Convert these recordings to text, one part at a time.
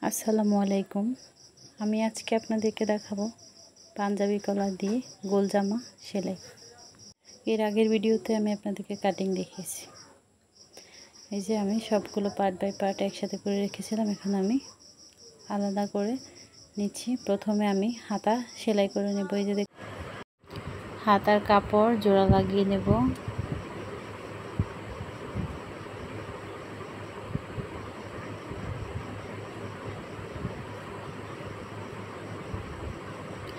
আসসালামু আলাইকুম। আমি আজকে আপনাদেরকে দেখাবো পাঞ্জাবি কলার দিয়ে গোল জামা সেলাই। এর আগের ভিডিওতে আমি আপনাদেরকে কাটিং দেখিয়েছি। এই যে আমি সবগুলো পার্ট বাই পার্ট একসাথে করে রেখেছিলাম, এখন আমি আলাদা করে নিচ্ছি। প্রথমে আমি হাতা সেলাই করে নেব। এই যে হাতার কাপড় জোড়া লাগিয়ে নেব।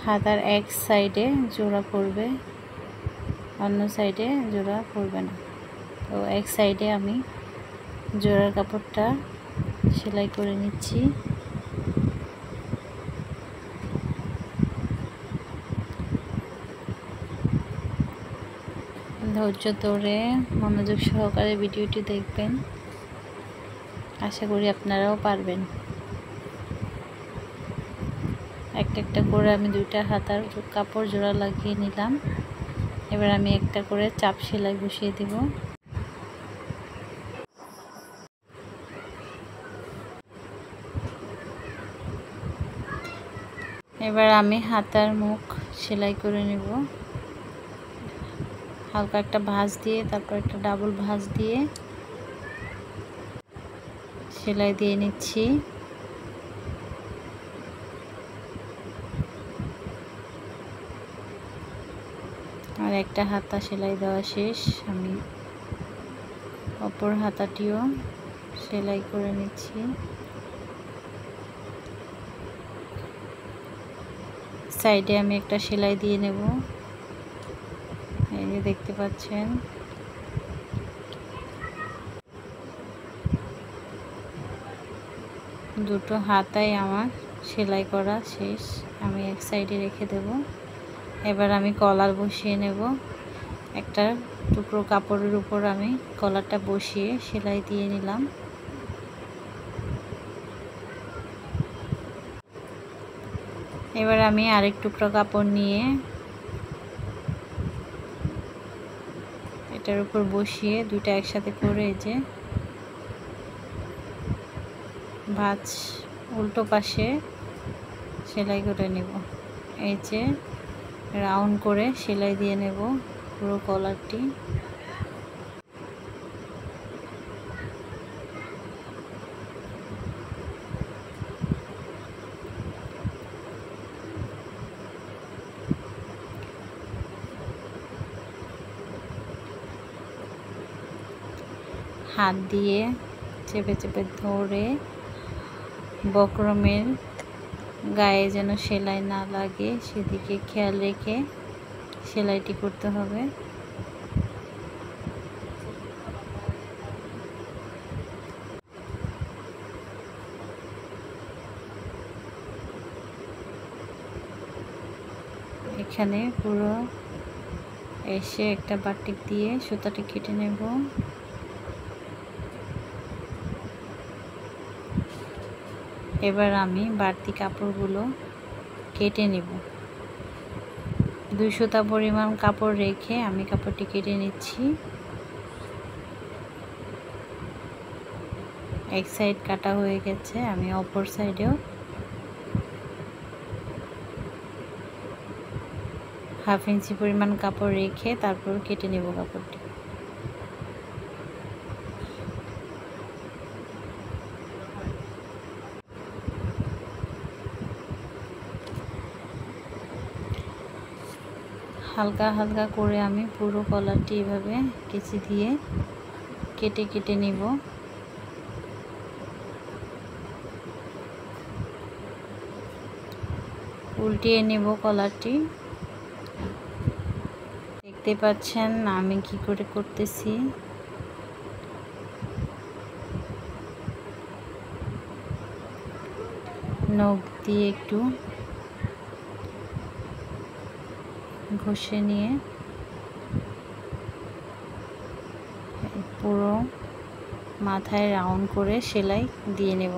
হাতার এক সাইডে জোড়া পড়বে, অন্য সাইডে জোড়া পড়বে না। তো এক সাইডে আমি জোড়ার কাপড়টা সেলাই করে নিচ্ছি। ধৈর্য ধরে মনোযোগ সহকারে ভিডিওটি দেখবেন, আশা করি আপনারাও পারবেন। একটা একটা করে আমি দুইটা হাতার কাপড় জোড়া লাগিয়ে নিলাম। এবার আমি একটা করে চাপ সেলাই বসিয়ে দেব। এবার আমি হাতার মুখ সেলাই করে নেব। হালকা একটা ভাঁজ দিয়ে তারপর একটা ডাবল ভাঁজ দিয়ে সেলাই দিয়ে নিচ্ছি। আর একটা হাতা সেলাই দেওয়া শেষ, আমি অপর হাতাটিও সেলাই করে নিচ্ছি। সাইডে আমি একটা সেলাই দিয়ে নেব। এই যে দেখতে পাচ্ছেন, দুটো হাতাই আমার সেলাই করা শেষ, আমি এক সাইডে রেখে দেব। এবার আমি কলার বসিয়ে নেব। একটা টুকরো কাপড়ের উপর আমি কলারটা বসিয়ে সেলাই দিয়ে নিলাম। এবার আমি আরেক টুকরো কাপড় নিয়ে এটার উপর বসিয়ে দুইটা একসাথে করে এই যে ভাঁজ উল্টো পাশে সেলাই করে নেব। এই যে রাউন্ড করে সেলাই দিয়ে নেব পুরো কলারটি। হাত দিয়ে চেপে চেপে ধরে বক্রমের গায়ে যেন সেলাই না লাগে সেদিকে খেয়াল রেখে সেলাইটি করতে হবে। এখানে পুরো এসে একটা বাটিক দিয়ে সুতাটি কেটে নেব। এবার আমি বাড়তি কাপড়গুলো কেটে নেব। 2 সুতা পরিমাণ কাপড় রেখে আমি কাপড়টি কেটে নিচ্ছি। এক সাইড কাটা হয়ে গেছে, আমি অপর সাইডেও ½ ইঞ্চি পরিমাণ কাপড় রেখে তারপর কেটে নেব কাপড়টি। হালকা হালকা করে আমি পুরো কলারটি এভাবে কেচি দিয়ে কেটে কেটে নিব। উল্টিয়ে নেব কলারটি। দেখতে পাচ্ছেন আমি কি করে করতেছি। নখ দিয়ে একটু ঘষে নিয়ে পুরো মাথায় রাউন্ড করে সেলাই দিয়ে নেব।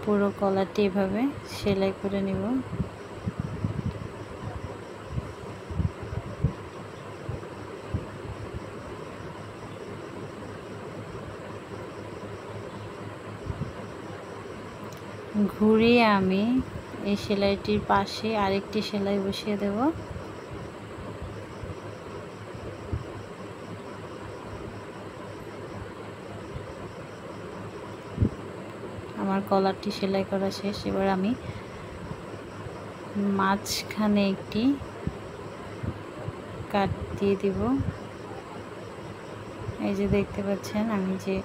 পুরো কলারটি এভাবে সেলাই করে নেব। ঘুরিয়ে আমি এই সেলাইটির পাশে আরেকটি সেলাই বসিয়ে দেব। আমার কলারটি সেলাই করা শেষ। এবার আমি মাঝখানে একটি কাট দিয়ে দিব। এই যে দেখতে পাচ্ছেন আমি যে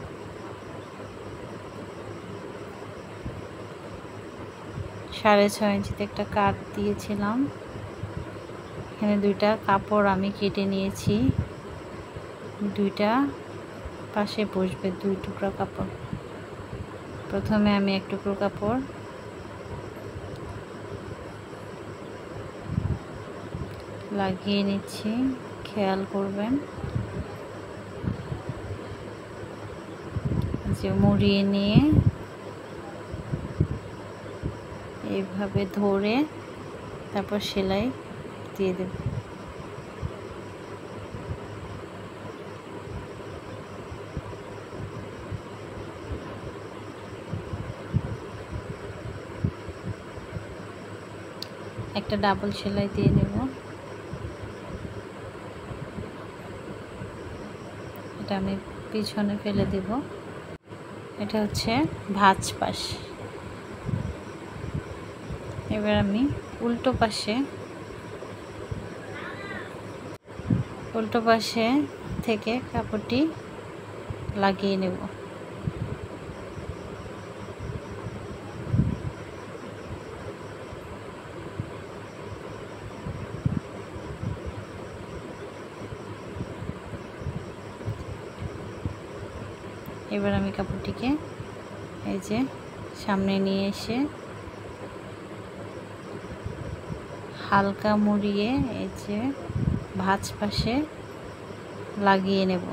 6.5 ইঞ্চিতে একটা কাট দিয়েছিলাম, এখানে দুইটা কাপড় আমি কেটে নিয়েছি, দুইটা পাশে বসবে 2 টুকরা কাপড়। প্রথমে আমি 1 টুকরো কাপড় লাগিয়ে নিচ্ছি, খেয়াল করবেন যে মুড়িয়ে নিয়ে এইভাবে ধরে তারপর সেলাই দিয়ে দেব। একটা ডাবল সেলাই দিয়ে নেব। এটা আমি পিছনে ফেলে দেব। এটা হচ্ছে ভাঁজ পাশ। এবার আমি উল্টো পাশে থেকে কাপড়টি লাগিয়ে নেব। এবার আমি কাপড়টিকে এই যে সামনে নিয়ে এসে হালকা মুড়িয়ে এই যে ভাঁজ পাশে লাগিয়ে নেব।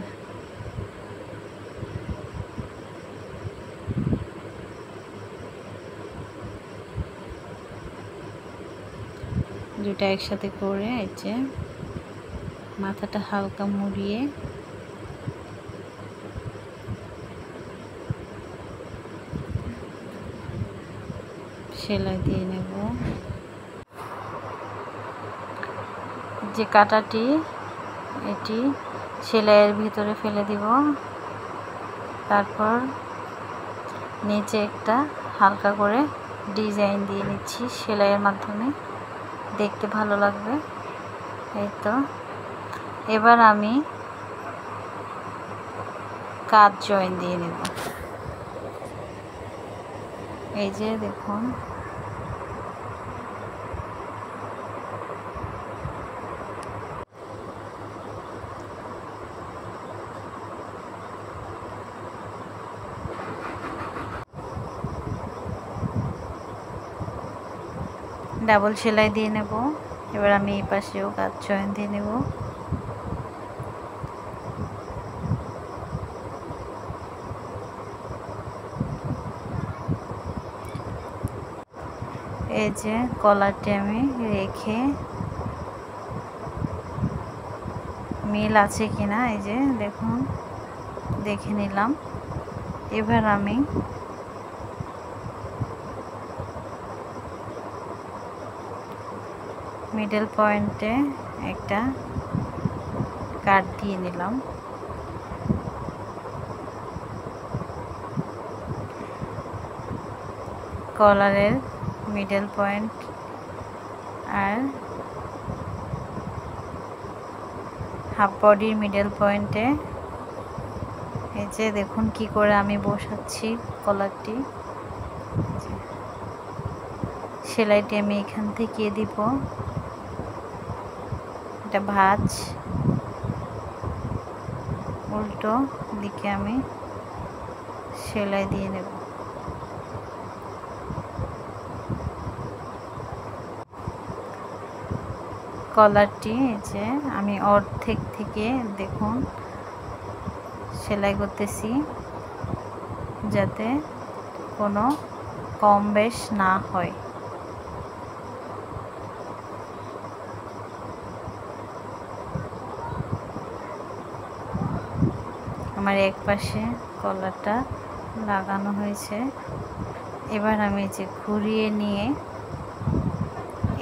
দুটা একসাথে করে এই যে মাথাটা হালকা মুড়িয়ে সেলাই দিয়ে নেব। যে কাটাটি এটি সেলাইয়ের ভিতরে ফেলে দিব, তারপর নিচে একটা হালকা করে ডিজাইন দিয়ে নিচ্ছি সেলাইয়ের মাধ্যমে, দেখতে ভালো লাগবে। এই তো এবার আমি কাঁধ জয়েন দিয়ে নেব। এই যে দেখুন ডাবল সেলাই দিয়ে নেব। এবার আমি এই পাশেও কাঁধ জয়েন দিয়ে নেব। এই যে কলারটি আমি রেখে মিল আছে কিনা এই যে দেখুন দেখে নিলাম। এবার আমি মিডল পয়েন্টে একটা কাট দিয়ে নিলাম। কলারের মিডল পয়েন্ট আর হাফ বডির মিডল পয়েন্টে এই যে দেখুন কি করে আমি বসাচ্ছি কলারটি। সেলাইটি আমি এখান থেকে দিব, এটা ভাঁজ, উল্টো দিকে আমি সেলাই দিয়ে নেব। কলারটি যে আমি অর্ধেক থেকে দেখুন সেলাই করতেছি যাতে কোনো কম বেশ না হয়। আমার এক পাশে কলারটা লাগানো হয়েছে, এবার আমি যে ঘুরিয়ে নিয়ে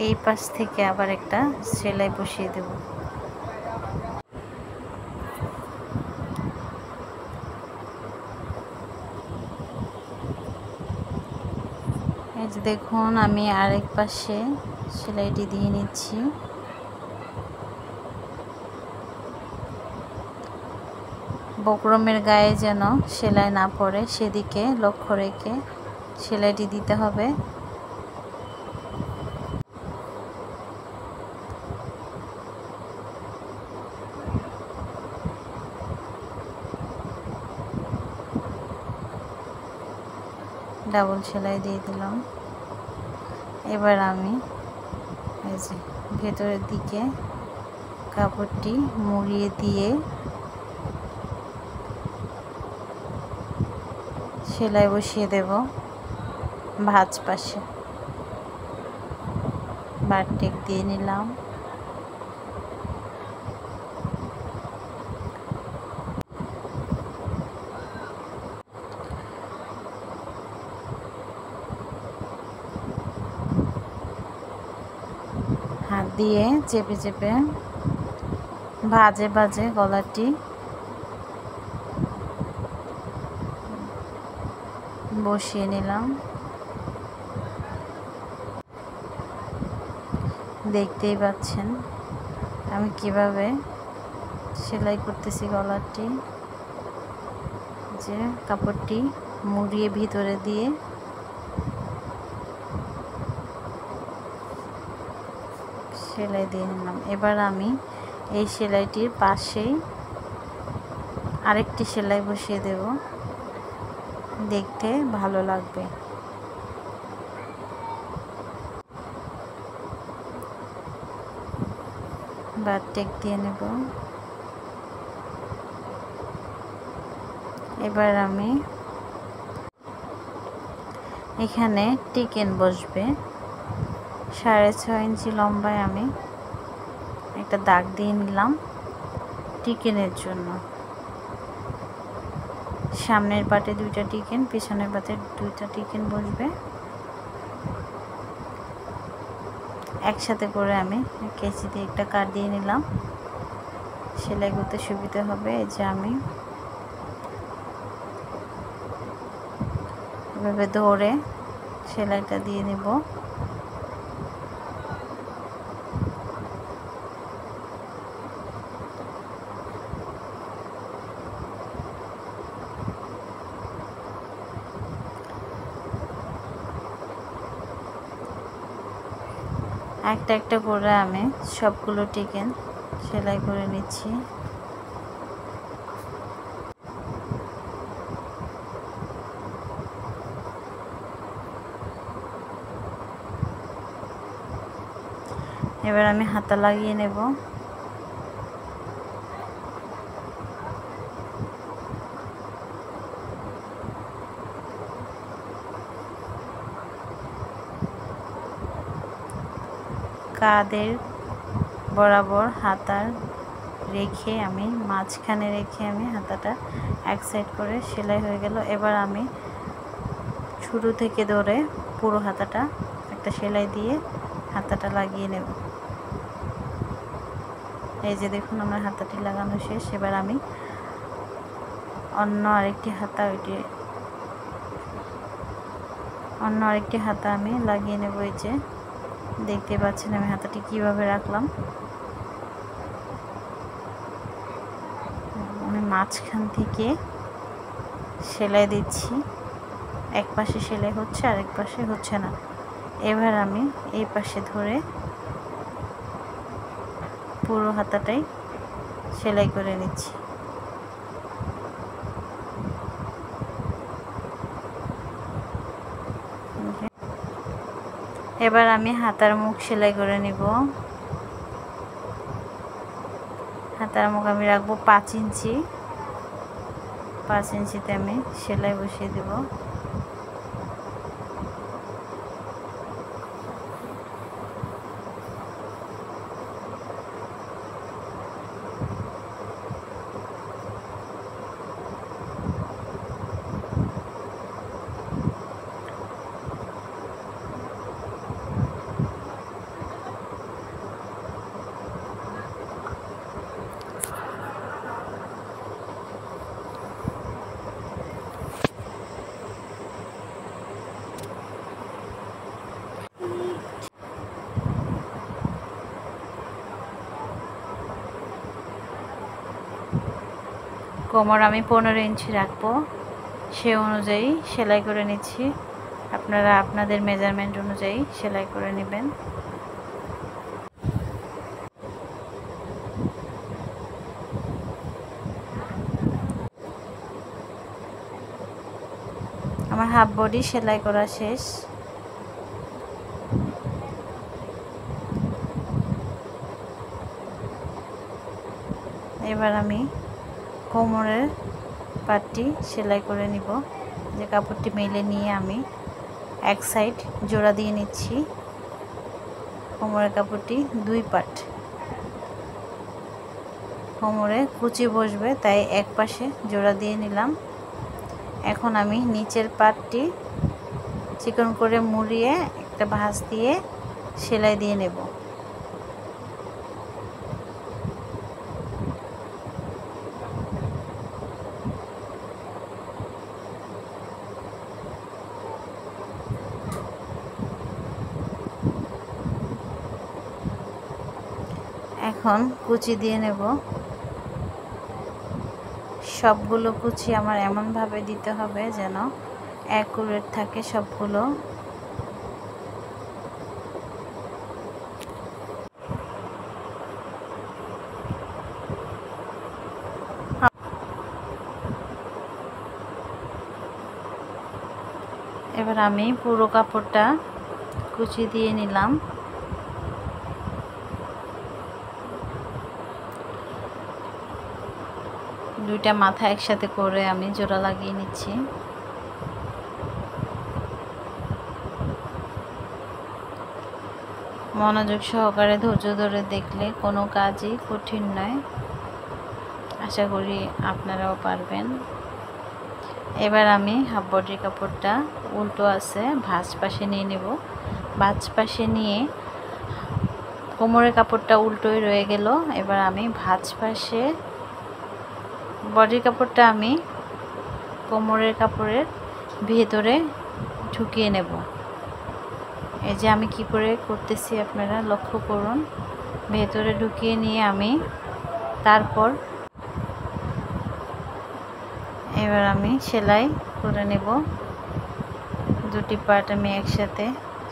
এই পাশ থেকে আবার একটা সেলাই বসিয়ে দেব। এই যে দেখুন আমি আরেক পাশে সেলাইটি দিয়ে নিচ্ছি। বক্রমের গায়ে যেন সেলাই না পড়ে সেদিকে লক্ষ্য রেখে সেলাইটি দিতে হবে। ডাবল সেলাই দিয়ে দিলাম। এবার আমি এই যে ভেতরের দিকে কাপড়টি মুড়িয়ে দিয়ে সেলাই বসিয়ে দেব ভাঁজ পাশে। বারটেক দিয়ে নিলাম। হাত দিয়ে চেপে চেপে ভাঁজে ভাঁজে গলাটি বসিয়ে নিলাম। দেখতেই পাচ্ছেন আমি কিভাবে সেলাই করতেছি গলাটি। যে কাপড়টি মুড়িয়ে ভিতরে দিয়ে সেলাই দিয়ে নিলাম। এবার আমি এই সেলাইটির পাশেই আরেকটি সেলাই বসিয়ে দেব, দেখতে ভালো লাগবে। বারটেক দিয়ে নেব। এবার আমি এখানে টিকেন বসবে 6.5 ইঞ্চি লম্বায় আমি একটা দাগ দিয়ে নিলাম টিকেনের জন্য। সামনের পাটে 2টা টিকেন, পিছনের পাটে 2টা টিকেন বসবে। একসাথে করে আমি কেচি দিয়ে একটা কাট দিয়ে নিলাম, সেলাই করতে সুবিধা হবে। এই যে আমি এভাবে ধরে সেলাইটা দিয়ে নেব। একটা একটা করে আমি সবগুলো টিকেন সেলাই করে নিচ্ছি। এবার আমি হাতা লাগিয়ে নেব। কাঁধের বরাবর হাতার রেখে আমি মাঝখানে রেখে আমি হাতাটা এক সাইড করে সেলাই হয়ে গেল। এবার আমি শুরু থেকে ধরে পুরো হাতাটা একটা সেলাই দিয়ে হাতাটা লাগিয়ে নেব। এই যে দেখুন আমার হাতাটি লাগানো শেষ। এবার আমি অন্য আরেকটি হাতা আমি লাগিয়ে নেব। এই যে দেখতে পাচ্ছেন আমি হাতাটি কিভাবে রাখলাম। আমি মাঝখান থেকে সেলাই দিচ্ছি, এক পাশে সেলাই হচ্ছে আরেক পাশে হচ্ছে না। এবার আমি এই পাশে ধরে পুরো হাতাটাই সেলাই করে নিচ্ছি। এবার আমি হাতার মুখ সেলাই করে নিব। হাতার মুখ আমি রাখবো 5 ইঞ্চি। 5 ইঞ্চিতে আমি সেলাই বসিয়ে দেব। কোমর আমি 15 ইঞ্চি রাখবো, সে অনুযায়ী সেলাই করে নিচ্ছি। আপনারা আপনাদের মেজারমেন্ট অনুযায়ী সেলাই করে নেবেন। আমার হাফ বডি সেলাই করা শেষ। এবার আমি কোমরের পাটটি সেলাই করে নিব। যে কাপড়টি মেলে নিয়ে আমি এক সাইড জোড়া দিয়ে নিচ্ছি। কোমরের কাপড়টি 2 পাট, কোমরে কুচি বসবে তাই এক পাশে জোড়া দিয়ে নিলাম। এখন আমি নিচের পাটটি চিকন করে মুড়িয়ে একটা ভাঁজ দিয়ে সেলাই দিয়ে নেব। এখন কুচি দিয়ে নেব। সবগুলো কুচি আমার এমনভাবে দিতে হবে যেন অ্যাকুরেট থাকে সবগুলো। এবার আমি পুরো কাপড়টা কুচি দিয়ে নিলাম। দুইটা মাথা একসাথে করে আমি জোড়া লাগিয়ে নিচ্ছি। মনোযোগ সহকারে ধৈর্য ধরে দেখলে কোনো কাজই কঠিন নয়। আশা করি আপনারাও পারবেন। এবার আমি হাফ বডির কাপড়টা উল্টো আছে ভাঁজ পাশে নিয়ে নেব। ভাঁজ পাশে নিয়ে কোমরের কাপড়টা উল্টোই রয়ে গেল। এবার আমি ভাঁজ পাশে বডির কাপড়টা আমি কোমরের কাপড়ের ভেতরে ঢুকিয়ে নেব। এই যে আমি কি করে করতেছি আপনারা লক্ষ্য করুন। ভেতরে ঢুকিয়ে নিয়ে আমি তারপর এবার আমি সেলাই করে নেব। দুটি পার্ট আমি একসাথে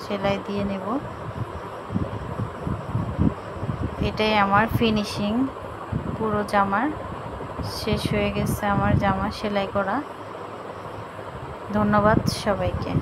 সেলাই দিয়ে নেব। এটাই আমার ফিনিশিং। পুরো জামার শেষ হয়ে গেছে আমার জামা সেলাই করা। ধন্যবাদ সবাইকে।